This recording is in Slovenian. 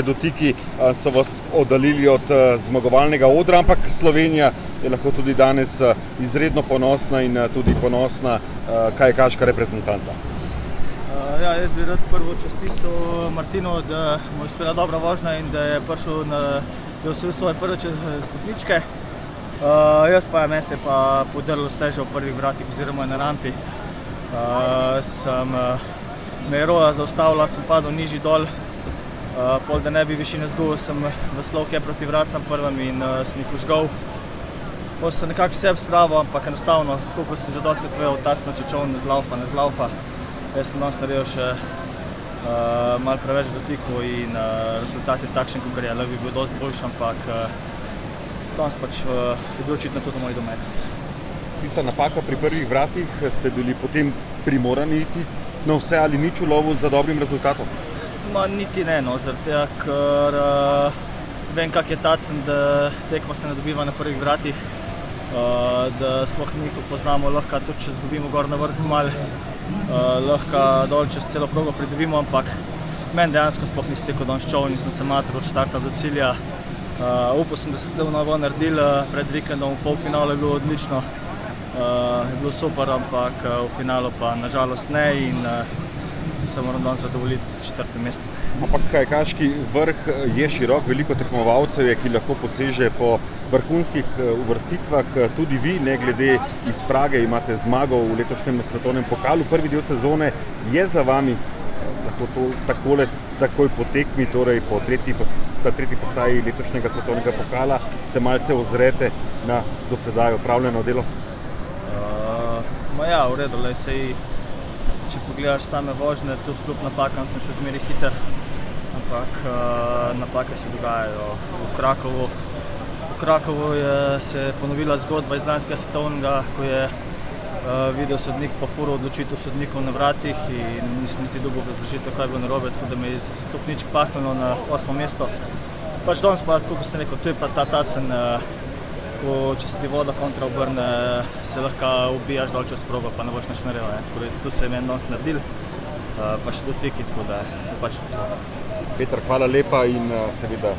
Dotiki so vas oddaljili od zmagovalnega odra, ampak Slovenija je lahko tudi danes izredno ponosna in tudi ponosna kajakaška reprezentanca. Ja, jaz bi rad prvo čestital Martinu, da mu je uspela dobra vožnja in da je prišel da je osvojil svoje prve stopničke. Jaz pa meni se je pa podrlo vse že v prvih vratih oziroma na rampi. Me je roja zaustavila, sem padel nižji dol. Pol, da ne bi višine zgubil, sem v slovke proti vracam prvem in sem jih užgal. Pol sem nekako sebi spravil, ampak enostavno, tako kot sem že dostikrat povedal, tacno čečov ne zlaufa. Jaz sem danes naredil še malo preveč dotikov in rezultat je takšen, kakor je. Lahko bi bil dosti boljši, ampak danes pač je bil očitno tudi moj domet. Tista napaka pri prvih vratih, ste bili potem primorani iti na vse ali nič v lovu za dobrim rezultatom? Niti ne, zaradi tega, ker vem, kak je tacen, da tekma se ne dobiva na prvih vratih, da sploh mi, ko poznamo, lahko tudi če zgubimo gor na vrh malo, lahko dol čez celo progo pridobimo, ampak meni dejansko sploh nisi tekel danes čov, nisem se matril od štarta do cilja. Upal sem, da se to novo naredil pred vikendom, v polfinalu je bilo odlično, je bilo super, ampak v finalu pa nažalost ne in se moram danes zadovoljiti s 4. mestom. Ampak kajakaški vrh je širok, veliko tekmovalcev je, ki lahko poseže po vrhunskih uvrstitvah. Tudi vi, ne glede iz Prage, imate zmago v letošnjem svetovnem pokalu. Prvi del sezone je za vami, lahko to takoj po tekmi, torej po tretji postaji letošnjega svetovnega pokala, se malce ozrete na do sedaj opravljeno delo? Ja, v redu, če pogledaš same vožnje, tudi kljub napakam sem še zmeraj hiter, ampak napake se dogajajo. V Krakovu se je ponovila zgodba iz lanskega svetovnega, ko je video sodnik pa furil odločitev sodnikov na vratih in nisem niti dobil razložitev, kaj je bilo narobe, tako da me je iz stopničk pahnilo na 8. mesto. Pač danes pa, tako kot sem rekel, tu je pa ta tacen, če se ti voda kontra obrne, se lahko ubijaš dol čez progo, pa ne boš nič naredil. Tu se je meni danes naredil, pa še dotiki, tako da je pač to. Peter, hvala lepa in seveda